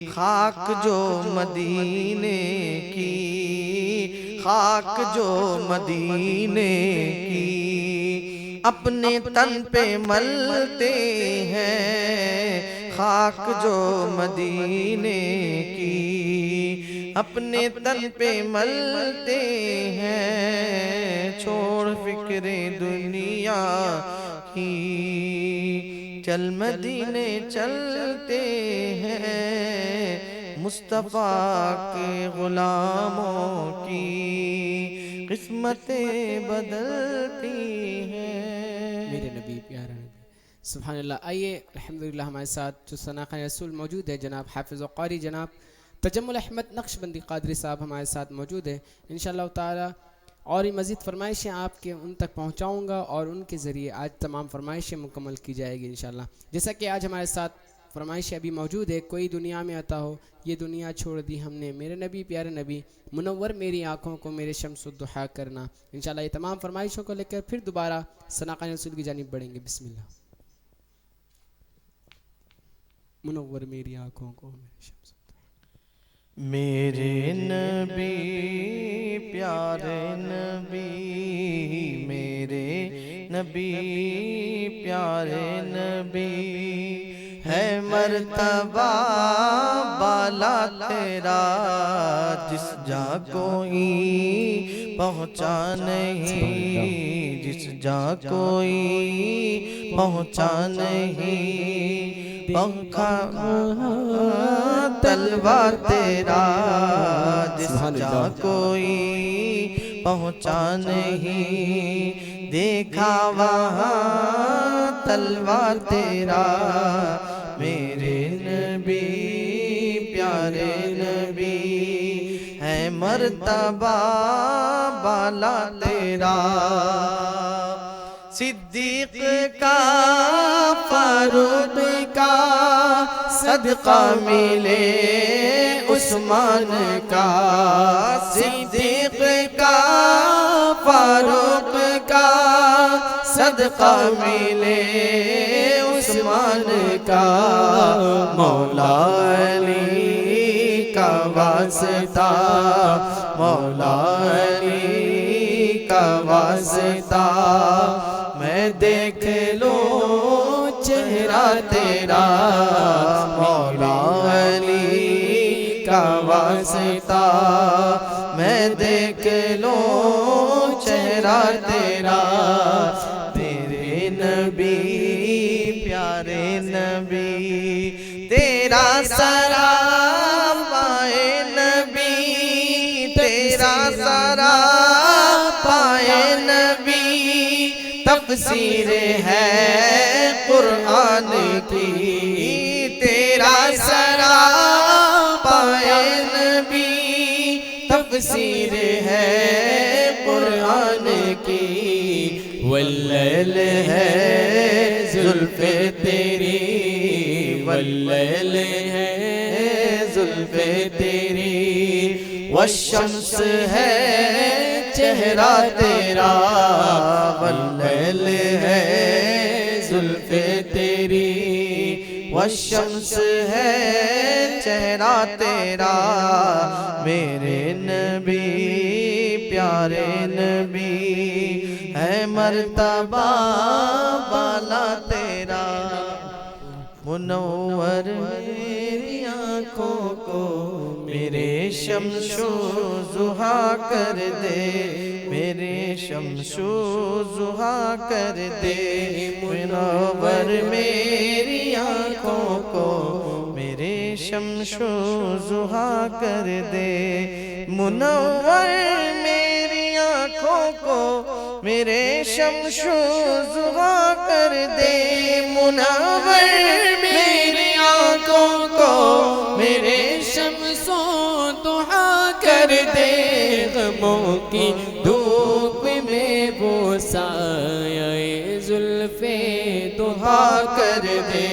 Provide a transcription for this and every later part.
خاک جو مدینے کی، خاک جو مدینے کی، اپنے تن پہ ملتے ہیں۔ خاک جو مدینے کی، اپنے تن پہ ملتے ہیں۔ چھوڑ فکر دنیا کی، چل مدینے چلتے ہیں۔ مصطفیٰ کے غلاموں کی قسمتیں بدلتی ہیں۔ میرے نبی پیارا نبی، سبحان اللہ۔ آئیے الحمدللہ ہمارے ساتھ جو ثناء رسول موجود ہے، جناب حافظ و قاری جناب تجمل احمد نقشبندی قادری صاحب ہمارے ساتھ موجود ہے۔ انشاءاللہ تعالی اور ہی مزید فرمائشیں آپ کے ان تک پہنچاؤں گا، اور ان کے ذریعے آج تمام فرمائشیں مکمل کی جائے گی انشاءاللہ۔ جیسا کہ آج ہمارے ساتھ فرمائشیں ابھی موجود ہے، کوئی دنیا میں عطا ہو یہ دنیا چھوڑ دی ہم نے، میرے نبی پیارے نبی منور میری آنکھوں کو میرے شمس الضحیٰ کرنا۔ انشاءاللہ یہ تمام فرمائشوں کو لے کر پھر دوبارہ ثناء رسول کی جانب بڑھیں گے۔ بسم اللہ۔ منور میری آنکھوں کو میرے شمس الضحیٰ، میرے نبی پیارے نبی، میرے نبی پیارے نبی، ہے مرتبہ بالا تیرا جس جا کوئی پہنچا نہیں، جس جا کوئی پہنچا نہیں۔ پنکھا تلوا تیرا جس جا کوئی پہنچا نہیں، دیکھا وہاں تلوا تیرا۔ میرے نبی پیارے نبی، ہے مرتبہ بالا تیرا۔ صدیق کا فاروق کا صدقہ ملے عثمان کا، صدیق کا فاروق کا صدقہ ملے عثمان کا۔ مولا علی کا واسطہ، مولا علی کا واسطہ، میں دیکھ لوں چہرہ تیرا۔ مولا علی کا واسطہ، میں دیکھ لوں چہرہ تیرا۔ تیرے نبی پیارے نبی، تیرا سرا پائے نبی، تیرا سرا پائے نبی، تفسیر ہے قرآن کی۔ تیرا سرا پائے نبی، تفسیر ہے قرآن کی۔ واللیل ہے زلف تیری، واللیل ہے زلف تیری، والشمس ہے چہرہ تیرا۔ واللیل ہے زلف تیری، والشمس ہے چہرہ تیرا۔ میرے نبی پیارے نبی، ہے مرتبہ بالا تیرا۔ منور میری آنکھوں کو میرے شمس و ضحیٰ کر دے، میرے شمس و ضحیٰ کر دے۔ منور میری آنکھوں کو میرے شمس و ضحیٰ کر دے، منور میری آنکھوں کو میرے شمس و ضحیٰ کر دے۔ منور میری آنکھوں کو میرے شمس و ضحیٰ کر دے۔ غموں کی دھوپ میں وہ سایہ زلف ضحیٰ کر دے،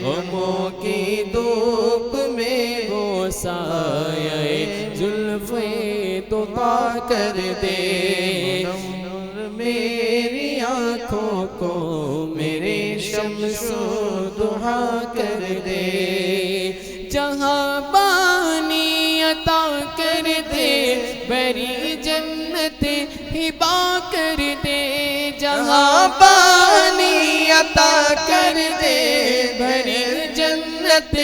غموں کی دھوپ میں وہ سایہ زلف ضحیٰ کر دے۔ میری آنکھوں کو میرے شمس و ضحیٰ کر دے۔ جہاں عطا کر دے بری جنت ہبا کر دے جہاں پانی عطا کر دے بھری جنت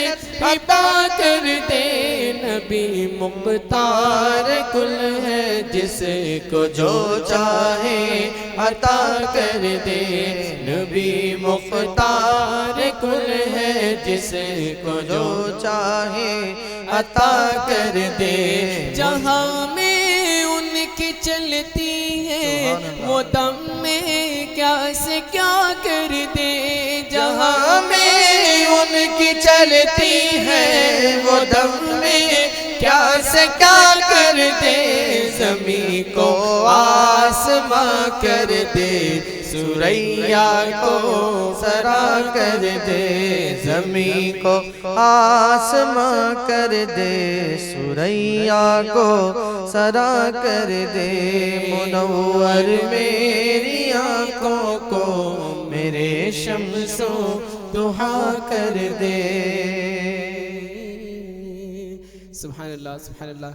ہبا کر دے نبی مختار کل ہے جس کو جو چاہے عطا کر دے نبی مختار کل ہے جس کو جو چاہے عطا کر دے جہاں میں ان کی چلتی ہے وہ دم میں کیا سے کیا کر دے جہاں میں ان کی چلتی ہے وہ دم میں کیا سے کیا کر دے زمین کو آسماں کر دے سوریا کو سرا کر دے زمین کو آسماں کر دے سوریا کو سرا کر دے منور میری آنکھوں کو میرے شمس و ضحیٰ کر دے سبحان اللہ سبحان اللہ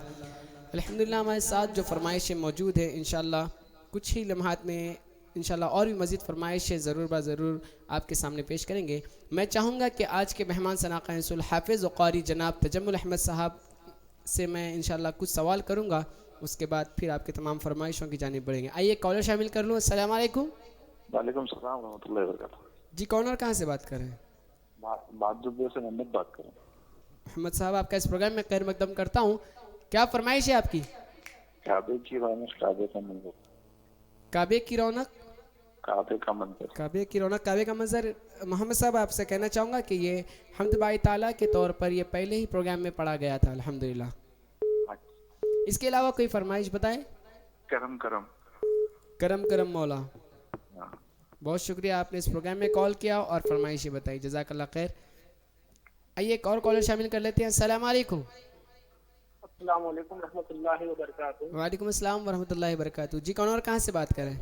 الحمدللہ ہمارے ساتھ جو فرمائشیں موجود ہیں انشاءاللہ کچھ ہی لمحات میں انشاءاللہ اور بھی مزید فرمائشیں ضرور ضرور آپ کے سامنے پیش کریں گے میں چاہوں گا کہ آج کے مہمان ثناء رسول حافظ و قاری جناب تجمل احمد صاحب سے میں انشاءاللہ کچھ سوال کروں گا اس کے بعد پھر آپ کے تمام فرمائشوں کی جانب بڑھیں گے آئیے کالر شامل کر لوں السلام علیکم وعلیکم السلام ورحمۃ اللہ وبرکاتہ جی کالر کہاں سے بات کر رہے ہیں بات جو سے محمد بات کریں محمد صاحب آپ کا اس پروگرام میں خیر مقدم کرتا ہوں کیا فرمائش ہے آپ کی کعبے کی رونق کعبے کا منظر کعبے کی رونق کعبے کا منظر کعبے کی رونق کعبے کا منظر محمد صاحب آپ سے کہنا چاہوں گا کہ یہ حمد بائی تعالیٰ کے طور پر یہ پہلے ہی پروگرام میں پڑھا گیا تھا الحمدللہ اس کے علاوہ کوئی فرمائش بتائیں کرم کرم کرم کرم مولا ہاں۔ بہت شکریہ آپ نے اس پروگرام میں کال کیا اور فرمائشیں بتائی جزاک اللہ خیر آئیے ایک اور کالر شامل کر لیتے ہیں السلام علیکم السلام علیکم رحمۃ اللہ وبرکاتہ وعلیکم السلام ورحمۃ اللہ وبرکاتہ جی کون اور کہاں سے بات کریں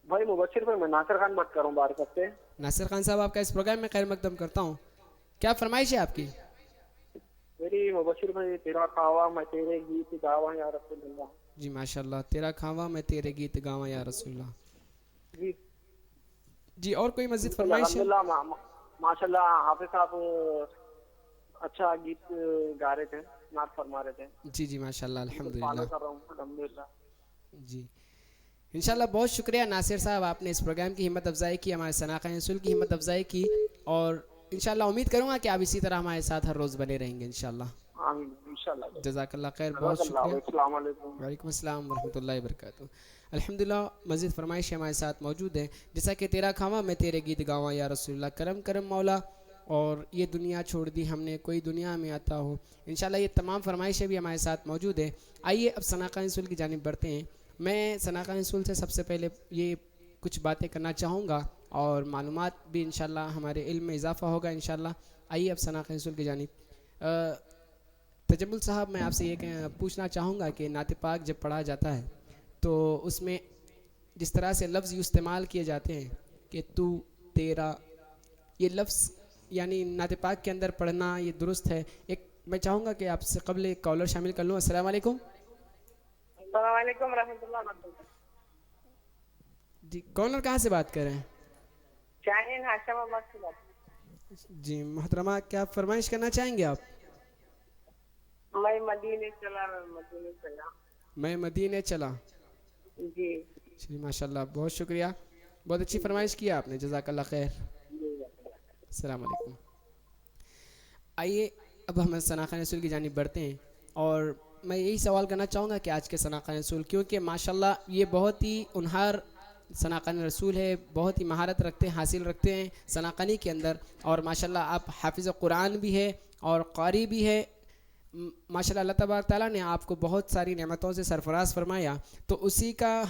بھائی مبشر بھائی میں ناصر خان بات کر رہا ہوں بارکت سے ناصر خان صاحب آپ کا اس پروگرام میں خیر مقدم کرتا ہوں کیا فرمائش ہے آپ کی میری مبشر بھائی تیرا خواہ میں تیرے گیت گاواں یا رسول اللہ جی ماشاء اللہ تیرا کھاواں میں تیرے گیت گاواں یا رسول اللہ جی جی اور کوئی مزید فرمائش ہے الحمدللہ ماشاء اللہ حافظ صاحب اچھا گیت گا رہے تھے نعت فرما رہے تھے جی جی ماشاء اللہ الحمدللہ فالو کر رہا ہوں الحمدللہ جی انشاءاللہ بہت شکریہ ناصر صاحب آپ نے اس پروگرام کی ہمت افزائی کی ہمارے ثناء رسول کی ہمت افزائی کی اور انشاءاللہ امید کروں گا کہ آپ اسی طرح ہمارے ساتھ ہر روز بنے رہیں گے انشاءاللہ آمین انشاءاللہ جزاک اللہ خیر بہت شکریہ السلام علیکم وعلیکم السلام ورحمۃ اللہ وبرکاتہ الحمدللہ مزید فرمائش ہمارے ساتھ موجود ہیں جیسا کہ تیرا کھاواں میں تیرے گیت گاواں یا رسول اللہ کرم کرم مولا اور یہ دنیا چھوڑ دی ہم نے کوئی دنیا میں آتا ہو انشاءاللہ یہ تمام فرمائشیں بھی ہمارے ساتھ موجود ہیں آئیے اب ثناء رسول کی جانب بڑھتے ہیں میں ثناء رسول سے سب سے پہلے یہ کچھ باتیں کرنا چاہوں گا اور معلومات بھی انشاءاللہ ہمارے علم میں اضافہ ہوگا انشاءاللہ آئیے اب ثناء رسول کی جانب تجمل صاحب میں آپ سے یہ پوچھنا چاہوں گا کہ نعت پاک جب پڑھا جاتا ہے تو اس میں جس طرح سے لفظ استعمال کیے جاتے ہیں کہ تو تیرا یہ لفظ یعنی نعت پاک کے اندر پڑھنا یہ درست ہے ایک میں چاہوں گا کہ آپ سے قبل ایک کالر شامل کر لوں السلام علیکم السلام علیکم رحمۃ اللہ وبرکاتہ جی کالر کہاں سے بات کر رہے ہیں شاہین ہاشم آباد سے بات جی محترمہ کیا فرمائش کرنا چاہیں گے آپ میں مدینے چلا میں مدینے چلا جی جی ماشاء اللہ بہت شکریہ بہت اچھی فرمائش کی آپ نے جزاک اللہ خیر السلام علیکم آئیے اب ہم ثناء رسول کی جانب بڑھتے ہیں اور میں یہی سوال کرنا چاہوں گا کہ آج کے ثناء رسول کیونکہ ماشاءاللہ یہ بہت ہی انہار ثناء رسول ہے بہت ہی مہارت رکھتے ہیں حاصل رکھتے ہیں ثناء کی اندر اور ماشاءاللہ آپ حافظ قرآن بھی ہے اور قاری بھی ہے ماشاءاللہ اللہ تبارک تعالیٰ نے آپ کو بہت ساری نعمتوں سے سرفراز فرمایا تو اسی کا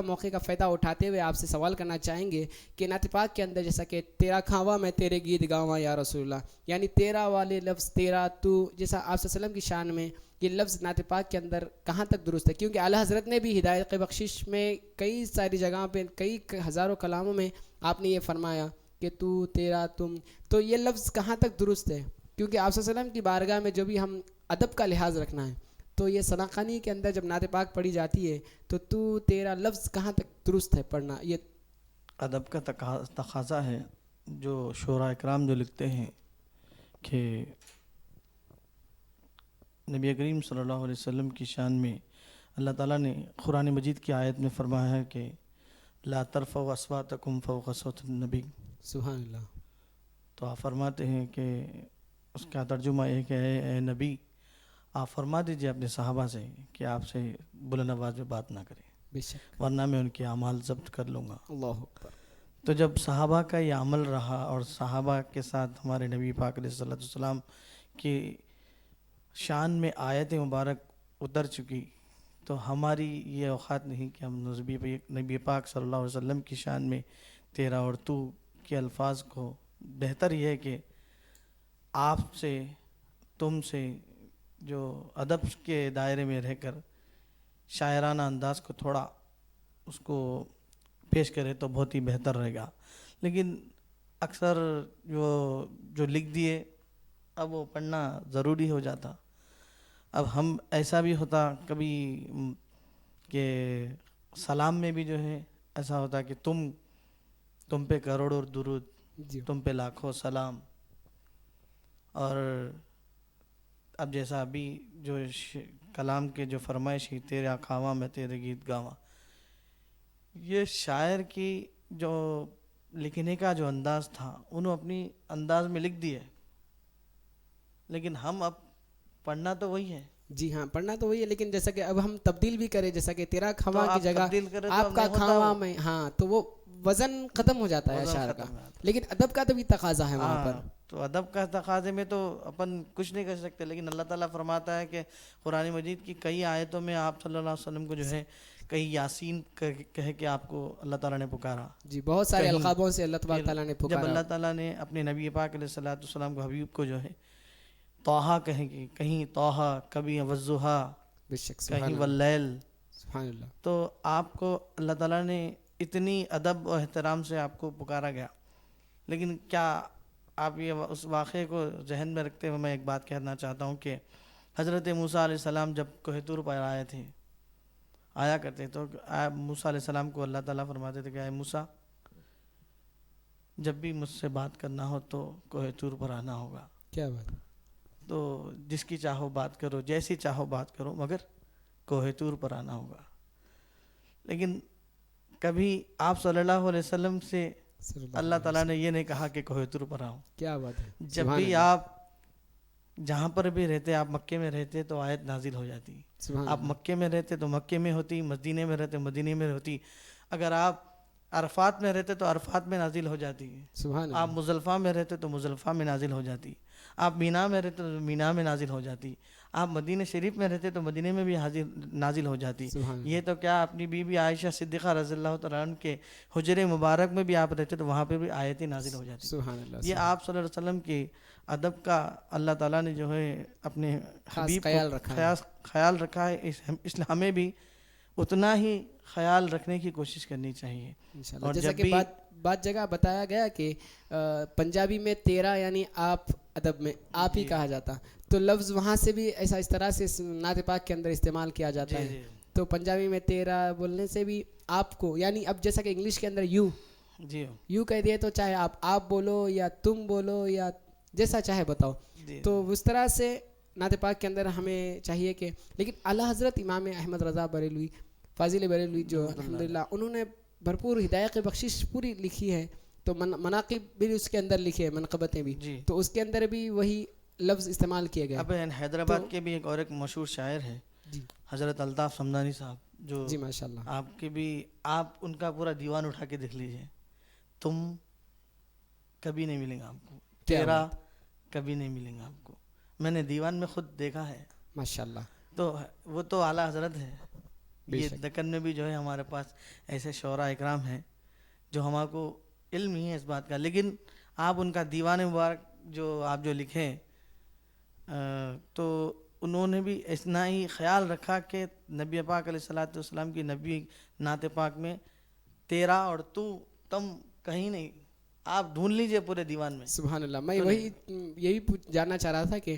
موقع کا فائدہ اٹھاتے ہوئے آپ سے سوال کرنا چاہیں گے کہ نعت پاک کے اندر جیسا کہ تیرا کھاواں میں تیرے گیت گاواں یا رسول اللہ یعنی تیرا والے لفظ تیرا تو جیسا آپ صلی اللہ علیہ وسلم کی شان میں یہ لفظ نعت پاک کے اندر کہاں تک درست ہے کیونکہ اعلیٰ حضرت نے بھی ہدایت کی بخشش میں کئی ساری جگہوں پہ کئی ہزاروں کلاموں میں آپ نے یہ فرمایا کہ تو تیرا تم تو یہ لفظ کہاں تک درست ہے کیونکہ آپ صلی اللہ علیہ وسلم کی بارگاہ میں جو بھی ہم ادب کا لحاظ رکھنا ہے، تو یہ ثناخانی کے اندر جب نعت پاک پڑھی جاتی ہے تو تیرا لفظ کہاں تک درست ہے پڑھنا، یہ ادب کا تقاضا ہے. جو شعراء اکرام جو لکھتے ہیں کہ نبی کریم صلی اللہ علیہ وسلم کی شان میں اللہ تعالیٰ نے قرآن مجید کی آیت میں فرمایا ہے کہ لا ترفعوا اصواتکم فوق صوت النبی. سبحان اللہ. تو آپ فرماتے ہیں کہ اس کا ترجمہ یہ کہ اے نبی آپ فرما دیجئے اپنے صحابہ سے کہ آپ سے بلند آواز میں بات نہ کریں، بے شک. ورنہ میں ان کے اعمال ضبط کر لوں گا. اللہ اکبر. تو جب صحابہ کا یہ عمل رہا اور صحابہ کے ساتھ ہمارے نبی پاک علیہ الصلوۃ والسلام کی شان میں آیت مبارک اتر چکی، تو ہماری یہ اوقات نہیں کہ ہم نبی پاک صلی اللہ علیہ وسلم کی شان میں تیرا اور تو کے الفاظ کو، بہتر یہ ہے کہ آپ سے تم سے جو ادب کے دائرے میں رہ کر شاعرانہ انداز کو تھوڑا اس کو پیش کرے تو بہت ہی بہتر رہے گا. لیکن اکثر جو لکھ دیے اب وہ پڑھنا ضروری ہو جاتا. اب ہم ایسا بھی ہوتا کبھی کہ سلام میں بھی جو ہے ایسا ہوتا کہ تم پہ کروڑوں درود، جی تم پہ لاکھوں سلام. اور اب جیسا ابھی جو کلام کے جو فرمائش ہی تیرا کھاواں میں تیرے گیت گاواں، یہ شاعر کی جو لکھنے کا جو انداز تھا انہوں اپنی انداز میں لکھ دیے، لیکن ہم اب پڑھنا تو وہی ہے. جی ہاں، پڑھنا تو وہی ہے، لیکن جیسا کہ اب ہم تبدیل بھی کریں، جیسا کہ تیرا کھواں کی جگہ آپ کا کھواں میں، ہاں تو وہ وزن ختم ہو جاتا ہے اشعار کا. لیکن ادب کا تو بھی تقاضا ہے وہاں پر. تو ادب کا تقاضے میں تو اپن کچھ نہیں کر سکتے، لیکن اللہ تعالیٰ فرماتا ہے کہ قرآن مجید کی کئی آیتوں میں آپ صلی اللہ علیہ وسلم کو جو ہے کئی یاسین کہہ کے آپ کو اللہ تعالیٰ نے پکارا. جی بہت سارے القابوں سے اللہ تبارک تعالیٰ نے پکارا. جب اللہ تعالیٰ نے اپنے نبی پاک علیہ الصلوۃ والسلام کو حبیب کو جو ہے طٰہٰ کہیں گے، کہیں طٰہٰ، کبھی والضحیٰ، بے شک. کہیں واللیل. سبحان اللہ. تو آپ کو اللہ تعالیٰ نے اتنی ادب و احترام سے آپ کو پکارا گیا. لیکن کیا آپ یہ اس واقعے کو ذہن میں رکھتے ہوئے میں ایک بات کہنا چاہتا ہوں کہ حضرت موسیٰ علیہ السلام جب کوہ طور پر آیا کرتے تو موسیٰ علیہ السلام کو اللہ تعالیٰ فرماتے تھے کہ اے موسیٰ جب بھی مجھ سے بات کرنا ہو تو کوہ طور پر آنا ہوگا. کیا بات. تو جس کی چاہو بات کرو، جیسی چاہو بات کرو، مگر کوہ طور پر آنا ہوگا. لیکن کبھی آپ صلی اللہ علیہ وسلم سے اللہ تعالیٰ نے یہ نہیں کہا کہ کوہ طور پر آؤ. کیا بات ہے. جب بھی آپ جہاں پر بھی رہتے، آپ مکے میں رہتے تو آیت نازل ہو جاتی. آپ مکے میں رہتے تو مکے میں ہوتی، مدینے میں رہتے مدینے میں ہوتی. اگر آپ عرفات میں رہتے تو عرفات میں نازل ہو جاتی. آپ مزدلفہ میں رہتے تو مزدلفہ میں نازل ہو جاتی. آپ مینا میں رہتے تو مینا میں نازل ہو جاتی. آپ مدینہ شریف میں رہتے تو مدینے میں بھی نازل ہو جاتی. یہ تو کیا اپنی بیوی عائشہ صدیقہ رضی اللہ تعالیٰ عنہ کے حجرے مبارک میں بھی آپ رہتے تو وہاں پہ بھی آیتیں نازل ہو جاتی. یہ آپ صلی اللہ علیہ وسلم کی ادب کا اللہ تعالیٰ نے جو ہے اپنے حبیب کو خیال رکھا ہے. اس لیے ہمیں بھی اتنا ہی خیال رکھنے کی کوشش کرنی چاہیے. اور جیسا کہ بات جگہ بتایا گیا کہ پنجابی میں تیرا یعنی آپ، ادب میں آپ ہی کہا جاتا، تو لفظ وہاں سے بھی ایسا اس طرح سے نعت پاک کے اندر استعمال کیا جاتا ہے. تو پنجابی میں تیرا بولنے سے بھی آپ کو، یعنی اب جیسا کہ انگلش کے اندر یو کہہ دیے تو چاہے آپ بولو یا تم بولو یا جیسا چاہے بتاؤ. تو اس طرح سے نعت پاک کے اندر ہمیں چاہیے کہ، لیکن اعلیٰ حضرت امام احمد رضا بریلوی فاضل بریلوی جو الحمدللہ انہوں نے بھرپور ہدایت بخشش پوری لکھی ہے، تو مناقب بھی اس کے اندر لکھے ہیں، منقبتیں بھی، تو اس کے اندر بھی وہی لفظ استعمال کیے گئے. اب حیدرآباد کے بھی ایک مشہور شاعر ہے حضرت الطاف سمدانی صاحب، جو جی ماشاءاللہ آپ کے بھی، آپ ان کا پورا دیوان اٹھا کے دیکھ لیجئے. تم کبھی نہیں ملیں گا آپ کو، تیرا کبھی نہیں ملیں گا آپ کو. میں نے دیوان میں خود دیکھا ہے ماشاءاللہ. تو وہ تو اعلیٰ حضرت ہے. یہ دکن میں بھی جو ہے ہمارے پاس ایسے شعراء اکرام ہیں جو ہمارے کو علم ہی ہے اس بات کا. لیکن آپ ان کا دیوان مبارک جو لکھیں تو انہوں نے بھی اتنا ہی خیال رکھا کہ نبی پاک علیہ الصلوۃ والسلام کی نبی نعت پاک میں تیرا اور تو تم کہیں نہیں آپ ڈھونڈ لیجئے پورے دیوان میں. سبحان اللہ. میں وہی یہی جاننا چاہ رہا تھا کہ